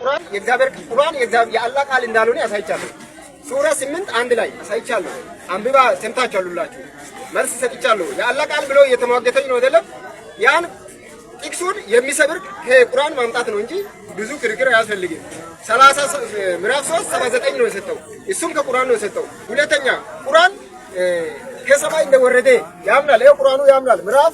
ቁርአን የእግዚአብሔር ቁርአን የአላህ ቃል እንዳልሆነ ያሳይቻለሁ። ሱራ 8 1 ላይ ያሳይቻለሁ። አንብባ ሰምታችኋላችሁ። መልስ ሰጥቻለሁ። የአላህ ቃል ብሎ እየተሟገተኝ ነው አይደለም? ያን ጥቅሱን የሚሰብር ከቁርአን ማምጣት ነው እንጂ ብዙ ክርክር አያስፈልግም። 30 ምዕራፍ 3 79 ነው የሰጠው። እሱም ከቁርአን ነው የሰጠው። ሁለተኛ ቁርአን ከሰማይ እንደወረደ ያምናል። ይሄ ቁርአኑ ያምናል። ምዕራፍ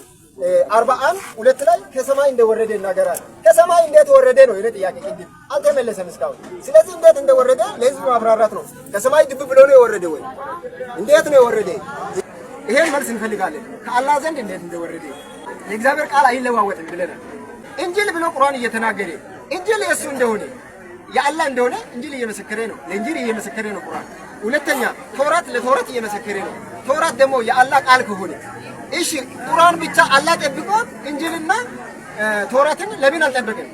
41 2 ላይ ከሰማይ እንደወረደ ይናገራል። ከሰማይ እንዴት ወረደ ነው የኔ ጥያቄ። እንግዲህ አልተመለሰም እስካሁን። ስለዚህ እንዴት እንደወረደ ለህዝብ ማብራራት ነው። ከሰማይ ድብ ብሎ ነው የወረደ ወይ እንዴት ነው የወረደ? ይሄን መልስ እንፈልጋለን። ከአላህ ዘንድ እንዴት እንደወረደ የእግዚአብሔር ቃል አይለዋወጥም ብለናል። እንጂል ብሎ ቁርአን እየተናገረ እንጂል የሱ እንደሆነ የአላህ እንደሆነ እንጂል እየመሰከረ ነው። ለእንጂል እየመሰከረ ነው ቁርአን። ሁለተኛ ተውራት ለተውራት እየመሰከረ ነው። ተውራት ደግሞ የአላህ ቃል ከሆነ እሺ ቁርአን ብቻ አላህ ጠብቆ እንጂልና ተውራትን ለምን አልጠበቀም?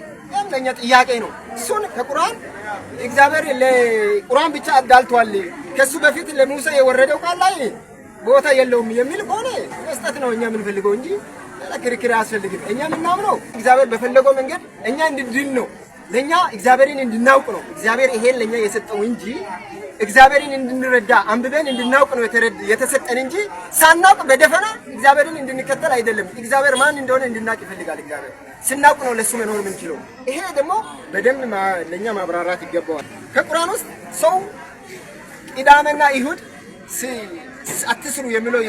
ለኛ ጥያቄ ነው። እሱን ከቁርአን እግዚአብሔር ለቁርአን ብቻ አዳልቷል። ከሱ በፊት ለሙሳ የወረደው ቃል ላይ ቦታ የለውም የሚል ከሆነ መስጠት ነው እኛ የምንፈልገው እንጂ ክርክር አያስፈልግም። እኛ የምናምነው እግዚአብሔር በፈለገው መንገድ እኛ እንድንድን ነው። ለኛ እግዚአብሔርን እንድናውቅ ነው እግዚአብሔር ይሄን ለኛ የሰጠው እንጂ እግዚአብሔርን እንድንረዳ አንብበን እንድናውቅ ነው የተሰጠን እንጂ ሳናውቅ በደፈና እግዚአብሔርን እንድንከተል አይደለም። እግዚአብሔር ማን እንደሆነ እንድናውቅ ይፈልጋል። እግዚአብሔር ስናውቅ ነው ለሱ መኖር የምንችለው። ይሄ ደግሞ በደንብ ለኛ ማብራራት ይገባዋል። ከቁርአን ውስጥ ሰው ቅዳሜና እሁድ አትስሩ የሚለው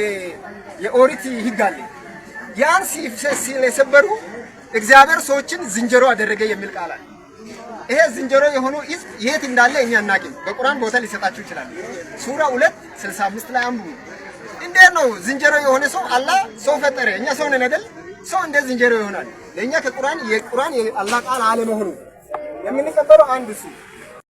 የኦሪት ሕግ አለ። ያን ሲሰበሩ እግዚአብሔር ሰዎችን ዝንጀሮ አደረገ የሚል ቃል አለ። ይሄ ዝንጀሮ የሆነው ህዝብ የት እንዳለ እኛ እናውቅም። በቁርአን ቦታ ሊሰጣችሁ ይችላል። ሱራ 2:65 ላይ አንብቡ። እንዴት ነው ዝንጀሮ የሆነ ሰው አላህ ሰው ፈጠረ? እኛ ሰው ነን አይደል? ሰው እንዴት ዝንጀሮ ይሆናል? ለኛ ከቁርአን የቁርአን የአላህ ቃል አለመሆኑ የምንቀበለው አንዱ እሱ